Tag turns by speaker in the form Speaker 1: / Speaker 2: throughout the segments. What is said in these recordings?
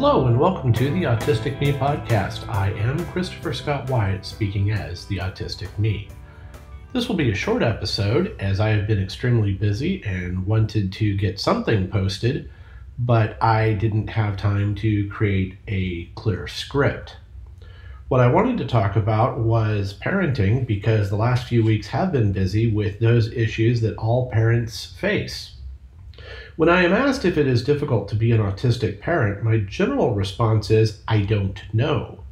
Speaker 1: Hello and welcome to the Autistic Me podcast. I am Christopher Scott Wyatt, speaking as the Autistic Me. This will be a short episode as I have been extremely busy and wanted to get something posted, but I didn't have time to create a clear script. What I wanted to talk about was parenting because the last few weeks have been busy with those issues that all parents face. When I am asked if it is difficult to be an autistic parent, my general response is, I don't know.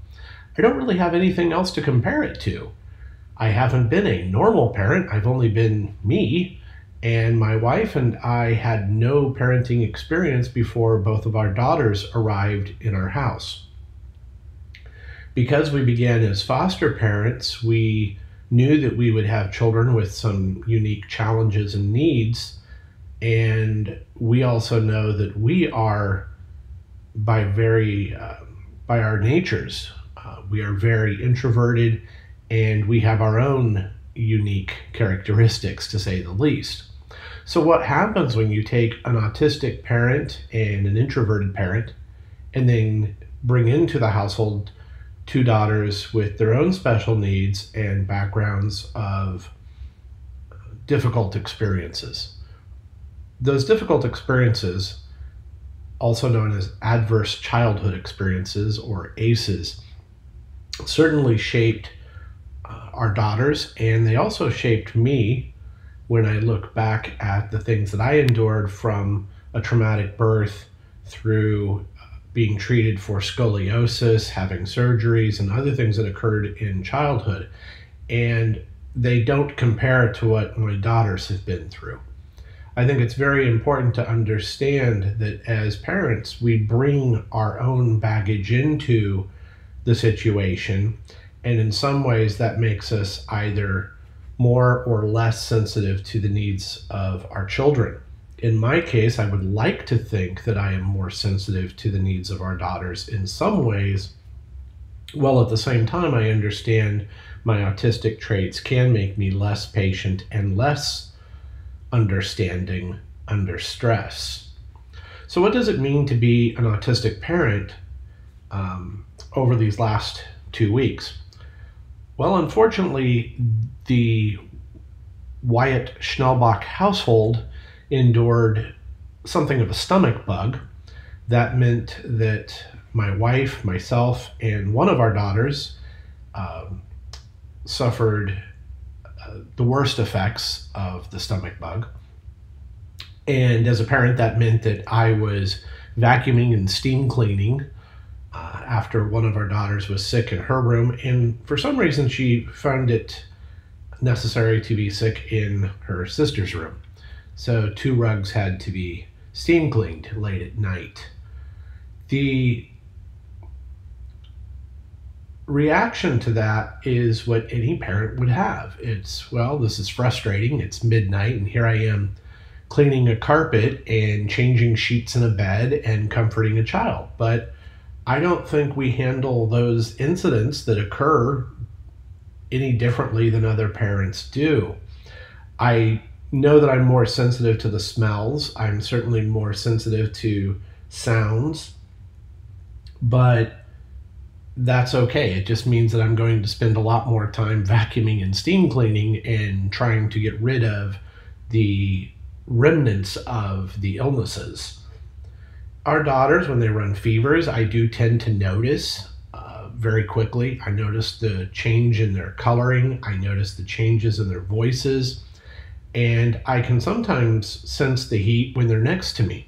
Speaker 1: I don't really have anything else to compare it to. I haven't been a normal parent, I've only been me, and my wife and I had no parenting experience before both of our daughters arrived in our house. Because we began as foster parents, we knew that we would have children with some unique challenges and needs. And we also know that we are, by our natures, we are very introverted, and we have our own unique characteristics, to say the least. So what happens when you take an autistic parent and an introverted parent, and then bring into the household two daughters with their own special needs and backgrounds of difficult experiences? Those difficult experiences, also known as adverse childhood experiences or ACEs, certainly shaped our daughters, and they also shaped me when I look back at the things that I endured from a traumatic birth through being treated for scoliosis, having surgeries, and other things that occurred in childhood. And they don't compare to what my daughters have been through. I think it's very important to understand that as parents, we bring our own baggage into the situation, and in some ways that makes us either more or less sensitive to the needs of our children. In my case, I would like to think that I am more sensitive to the needs of our daughters in some ways, while at the same time I understand my autistic traits can make me less patient and less understanding under stress. So what does it mean to be an autistic parent over these last 2 weeks? Well, unfortunately, the Wyatt Schnellbach household endured something of a stomach bug. That meant that my wife, myself, and one of our daughters suffered the worst effects of the stomach bug. And as a parent, that meant that I was vacuuming and steam cleaning after one of our daughters was sick in her room. And for some reason, she found it necessary to be sick in her sister's room. So 2 rugs had to be steam cleaned late at night. The reaction to that is what any parent would have. It's, well, this is frustrating. It's midnight and here I am cleaning a carpet and changing sheets in a bed and comforting a child. But I don't think we handle those incidents that occur any differently than other parents do. I know that I'm more sensitive to the smells. I'm certainly more sensitive to sounds, but that's okay. It just means that I'm going to spend a lot more time vacuuming and steam cleaning and trying to get rid of the remnants of the illnesses. Our daughters, when they run fevers, I do tend to notice very quickly. I notice the change in their coloring. I notice the changes in their voices. And I can sometimes sense the heat when they're next to me.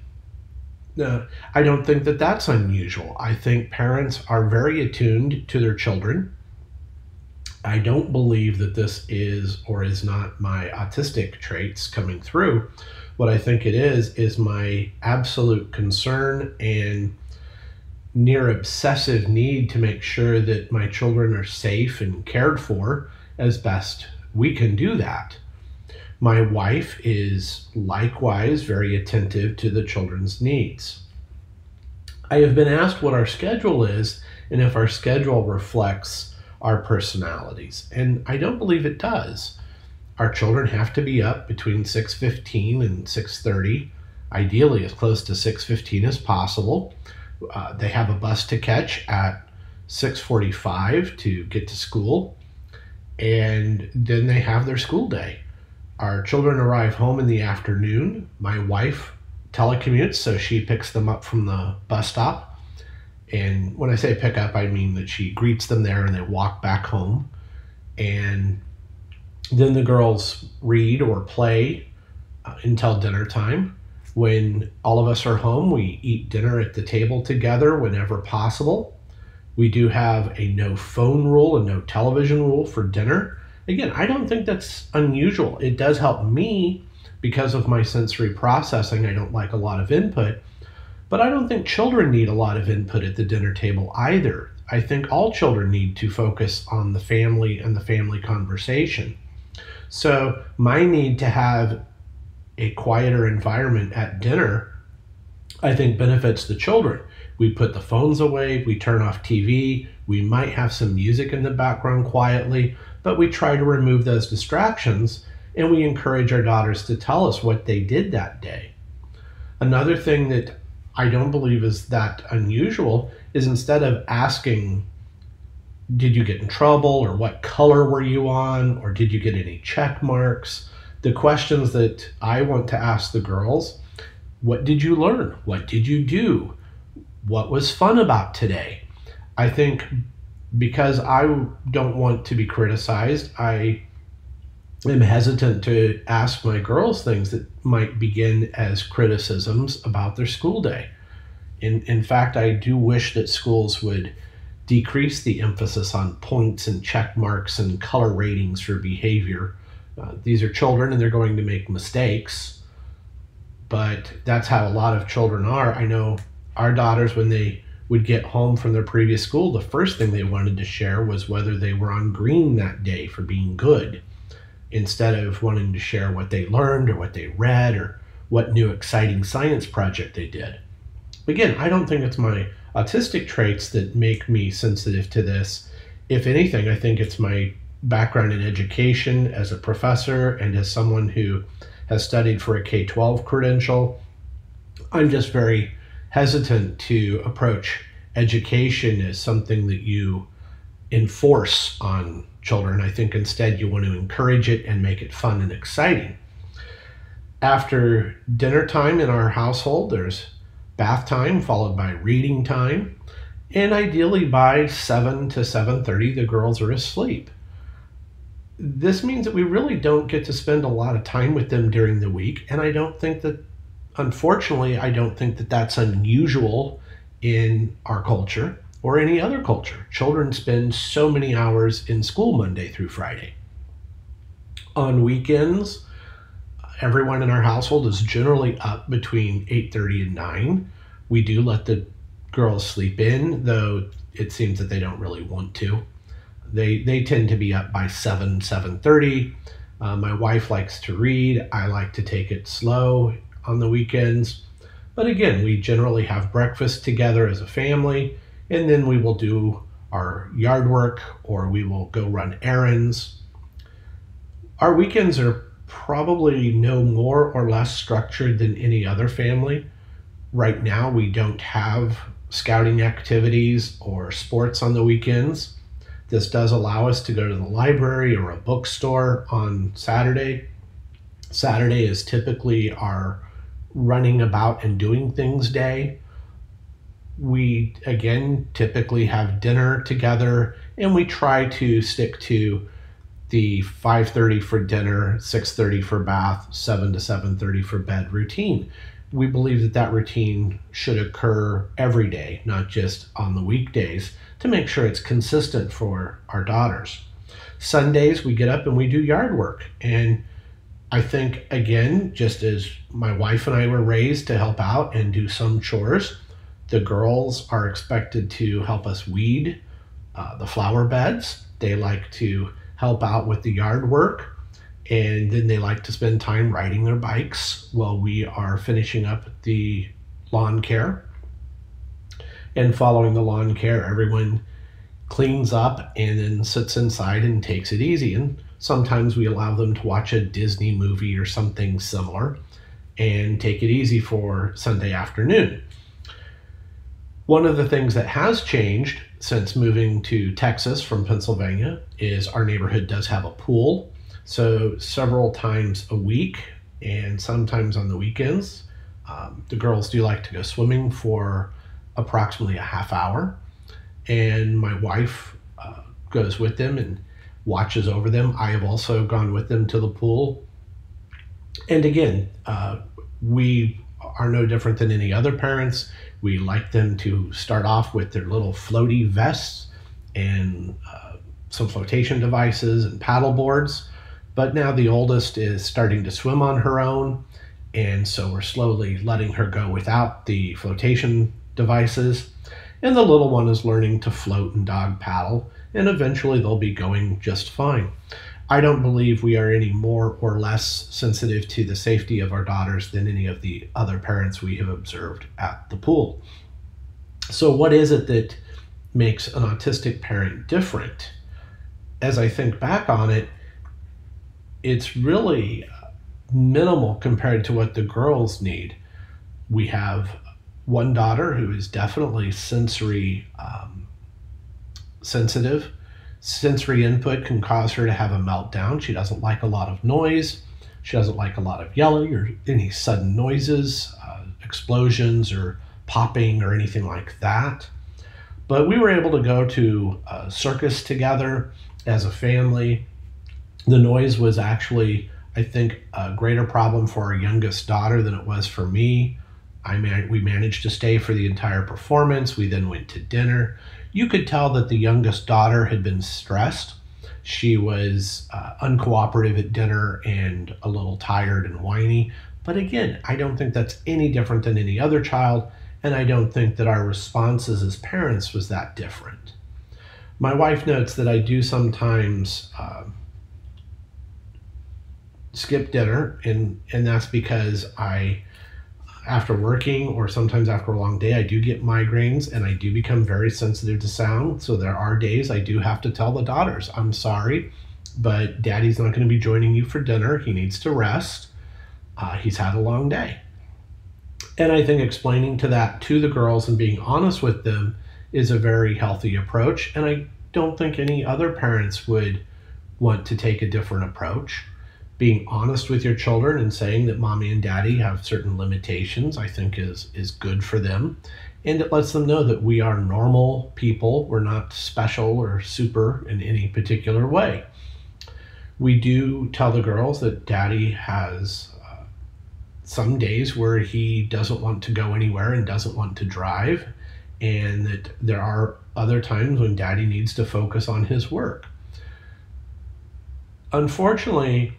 Speaker 1: I don't think that that's unusual. I think parents are very attuned to their children. I don't believe that this is or is not my autistic traits coming through. What I think it is my absolute concern and near obsessive need to make sure that my children are safe and cared for as best we can do that. My wife is likewise very attentive to the children's needs. I have been asked what our schedule is and if our schedule reflects our personalities, and I don't believe it does. Our children have to be up between 6:15 and 6:30, ideally as close to 6:15 as possible. They have a bus to catch at 6:45 to get to school, and then they have their school day. Our children arrive home in the afternoon. My wife telecommutes, so she picks them up from the bus stop. And when I say pick up, I mean that she greets them there and they walk back home. And then the girls read or play until dinner time. When all of us are home, we eat dinner at the table together whenever possible. We do have a no phone rule and no television rule for dinner. Again, I don't think that's unusual. It does help me because of my sensory processing. I don't like a lot of input, but I don't think children need a lot of input at the dinner table either. I think all children need to focus on the family and the family conversation. So my need to have a quieter environment at dinner, I think, benefits the children. We put the phones away, we turn off TV, we might have some music in the background quietly, but we try to remove those distractions, and we encourage our daughters to tell us what they did that day. Another thing that I don't believe is that unusual is, instead of asking, did you get in trouble, or what color were you on, or did you get any check marks, the questions that I want to ask the girls: what did you learn? What did you do? What was fun about today? I think because I don't want to be criticized, I am hesitant to ask my girls things that might begin as criticisms about their school day. In fact, I do wish that schools would decrease the emphasis on points and check marks and color ratings for behavior. These are children and they're going to make mistakes, but that's how a lot of children are. I know our daughters, when they would get home from their previous school, the first thing they wanted to share was whether they were on green that day for being good, instead of wanting to share what they learned or what they read or what new exciting science project they did. Again, I don't think it's my autistic traits that make me sensitive to this. If anything, I think it's my background in education as a professor and as someone who has studied for a K-12 credential. I'm just very hesitant to approach education as something that you enforce on children. I think instead you want to encourage it and make it fun and exciting. After dinner time in our household, there's bath time followed by reading time, and ideally by 7 to 7:30 the girls are asleep. This means that we really don't get to spend a lot of time with them during the week, and I don't think that, unfortunately, I don't think that that's unusual in our culture or any other culture. Children spend so many hours in school Monday through Friday. On weekends, everyone in our household is generally up between 8:30 and 9. We do let the girls sleep in, though it seems that they don't really want to. They tend to be up by 7:30. My wife likes to read. I like to take it slow on the weekends. But again, we generally have breakfast together as a family, and then we will do our yard work or we will go run errands. Our weekends are probably no more or less structured than any other family. Right now, we don't have scouting activities or sports on the weekends. This does allow us to go to the library or a bookstore on Saturday. Saturday is typically our running about and doing things day. We, again, typically have dinner together, and we try to stick to the 5:30 for dinner, 6:30 for bath, 7 to 7:30 for bed routine. We believe that that routine should occur every day, not just on the weekdays, to make sure it's consistent for our daughters. Sundays, we get up and we do yard work. And I think, again, just as my wife and I were raised to help out and do some chores, the girls are expected to help us weed the flower beds. They like to help out with the yard work, and then they like to spend time riding their bikes while we are finishing up the lawn care. And following the lawn care, everyone cleans up and then sits inside and takes it easy. And sometimes we allow them to watch a Disney movie or something similar and take it easy for Sunday afternoon. One of the things that has changed since moving to Texas from Pennsylvania is our neighborhood does have a pool. So several times a week and sometimes on the weekends, the girls do like to go swimming for approximately a half hour. And my wife goes with them and watches over them. I have also gone with them to the pool. And again, we are no different than any other parents. We like them to start off with their little floaty vests and some flotation devices and paddle boards. But now the oldest is starting to swim on her own, and so we're slowly letting her go without the flotation devices. And the little one is learning to float and dog paddle, and eventually they'll be going just fine. I don't believe we are any more or less sensitive to the safety of our daughters than any of the other parents we have observed at the pool. So what is it that makes an autistic parent different? As I think back on it, it's really minimal compared to what the girls need. We have one daughter who is definitely sensory sensitive. Sensory input can cause her to have a meltdown. She doesn't like a lot of noise. She doesn't like a lot of yelling or any sudden noises, explosions or popping or anything like that. But we were able to go to a circus together as a family. The noise was actually, I think, a greater problem for our youngest daughter than it was for me. We managed to stay for the entire performance. We then went to dinner. You could tell that the youngest daughter had been stressed. She was uncooperative at dinner and a little tired and whiny. But again, I don't think that's any different than any other child, and I don't think that our responses as parents was that different. My wife notes that I do sometimes skip dinner, and that's because after working or sometimes after a long day, I do get migraines and I do become very sensitive to sound. So there are days I do have to tell the daughters, I'm sorry, but Daddy's not going to be joining you for dinner. He needs to rest. He's had a long day. And I think explaining to the girls and being honest with them is a very healthy approach. And I don't think any other parents would want to take a different approach. Being honest with your children and saying that mommy and daddy have certain limitations, I think is good for them. And it lets them know that we are normal people. We're not special or super in any particular way. We do tell the girls that daddy has some days where he doesn't want to go anywhere and doesn't want to drive, and that there are other times when daddy needs to focus on his work. Unfortunately,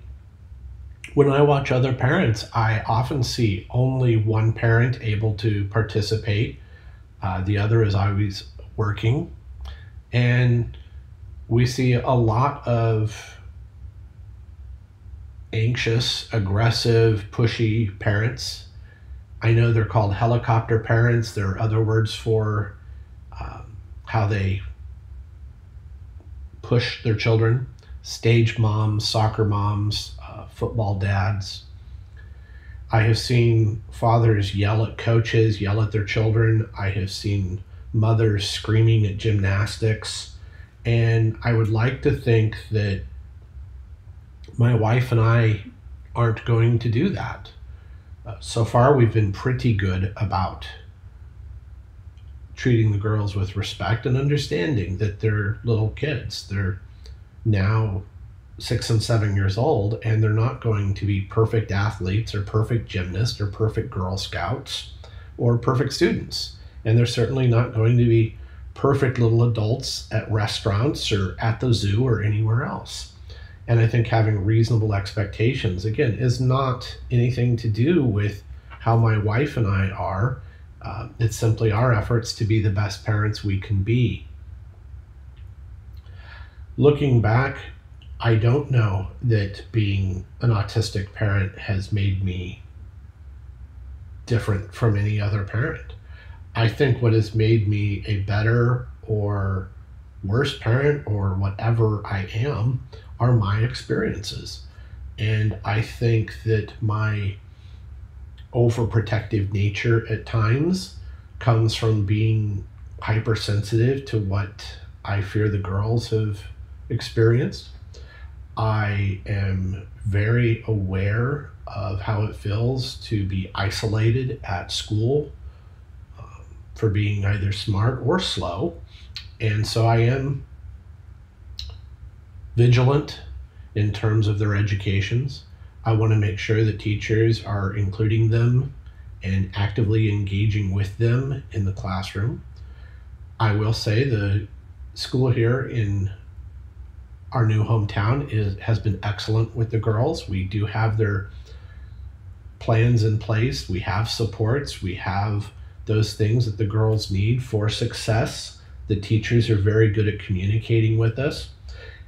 Speaker 1: when I watch other parents, I often see only one parent able to participate. The other is always working. And we see a lot of anxious, aggressive, pushy parents. I know they're called helicopter parents. There are other words for how they push their children. Stage moms, soccer moms, football dads. I have seen fathers yell at coaches, yell at their children. I have seen mothers screaming at gymnastics. And I would like to think that my wife and I aren't going to do that. So far, we've been pretty good about treating the girls with respect and understanding that they're little kids. They're now 6 and 7 years old, and they're not going to be perfect athletes or perfect gymnasts or perfect Girl Scouts or perfect students. And they're certainly not going to be perfect little adults at restaurants or at the zoo or anywhere else. And I think having reasonable expectations, again, is not anything to do with how my wife and I are. It's simply our efforts to be the best parents we can be. Looking back, I don't know that being an autistic parent has made me different from any other parent. I think what has made me a better or worse parent or whatever I am are my experiences. And I think that my overprotective nature at times comes from being hypersensitive to what I fear the girls have experienced. I am very aware of how it feels to be isolated at school for being either smart or slow. And so I am vigilant in terms of their educations. I want to make sure that teachers are including them and actively engaging with them in the classroom. I will say the school here in our new hometown has been excellent with the girls. We do have their plans in place. We have supports. We have those things that the girls need for success. The teachers are very good at communicating with us.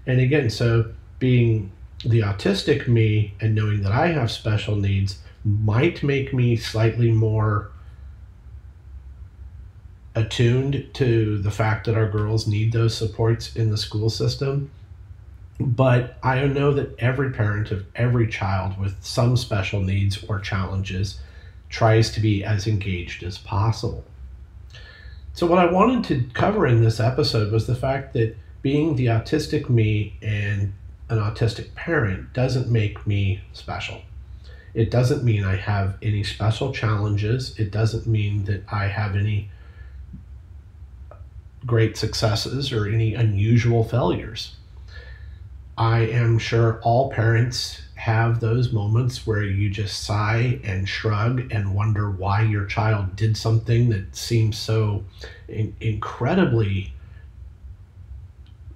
Speaker 1: And again, so being the autistic me and knowing that I have special needs might make me slightly more attuned to the fact that our girls need those supports in the school system. But I know that every parent of every child with some special needs or challenges tries to be as engaged as possible. So what I wanted to cover in this episode was the fact that being the autistic me and an autistic parent doesn't make me special. It doesn't mean I have any special challenges. It doesn't mean that I have any great successes or any unusual failures. I am sure all parents have those moments where you just sigh and shrug and wonder why your child did something that seems so incredibly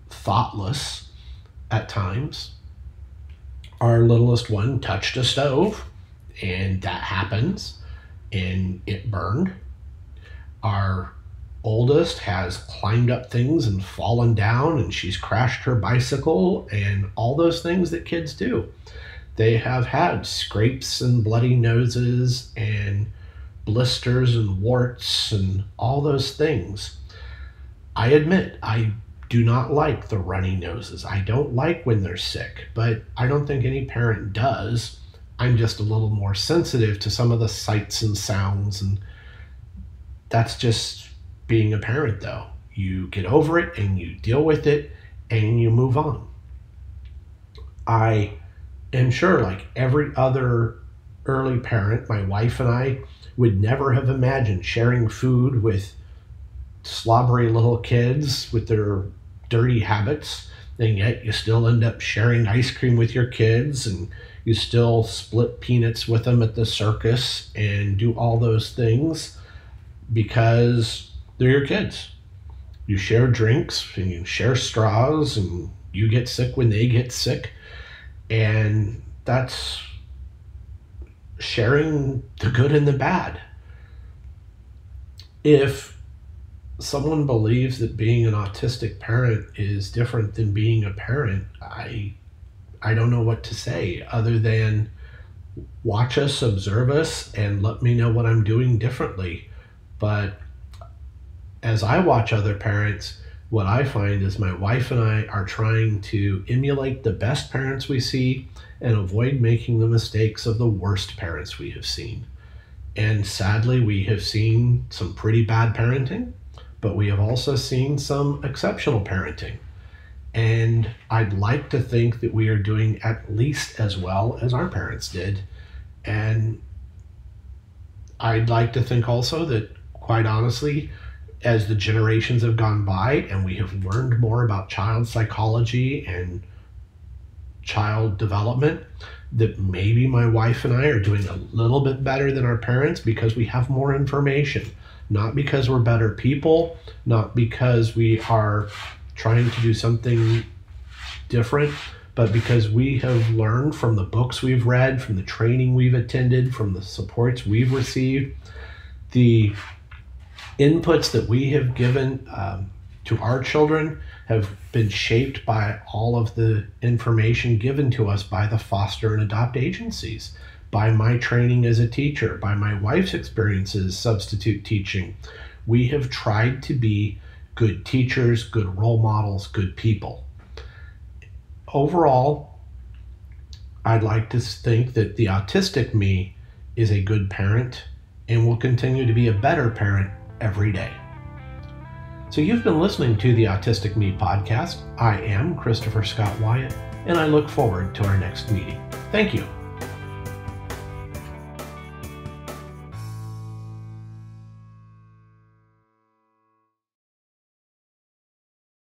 Speaker 1: thoughtless at times. Our littlest one touched a stove, and that happens, and it burned. Our oldest has climbed up things and fallen down, and she's crashed her bicycle, and all those things that kids do. They have had scrapes and bloody noses and blisters and warts and all those things. I admit, I do not like the runny noses. I don't like when they're sick, but I don't think any parent does. I'm just a little more sensitive to some of the sights and sounds, and that's just being a parent, though. You get over it and you deal with it and you move on. I am sure, like every other early parent, my wife and I would never have imagined sharing food with slobbery little kids with their dirty habits, and yet you still end up sharing ice cream with your kids, and you still split peanuts with them at the circus and do all those things because they're your kids. You share drinks and you share straws, and you get sick when they get sick, and that's sharing the good and the bad. If someone believes that being an autistic parent is different than being a parent, I don't know what to say other than watch us, observe us, and let me know what I'm doing differently. But as I watch other parents, what I find is my wife and I are trying to emulate the best parents we see and avoid making the mistakes of the worst parents we have seen. And sadly, we have seen some pretty bad parenting, but we have also seen some exceptional parenting. And I'd like to think that we are doing at least as well as our parents did. And I'd like to think also that, quite honestly, as the generations have gone by and we have learned more about child psychology and child development, that maybe my wife and I are doing a little bit better than our parents because we have more information. Not because we're better people, not because we are trying to do something different, but because we have learned from the books we've read, from the training we've attended, from the supports we've received, the inputs that we have given to our children have been shaped by all of the information given to us by the foster and adopt agencies, by my training as a teacher, by my wife's experiences substitute teaching. We have tried to be good teachers, good role models, good people. Overall, I'd like to think that the autistic me is a good parent and will continue to be a better parent every day. So you've been listening to the Autistic Me podcast. I am Christopher Scott Wyatt, and I look forward to our next meeting. Thank you.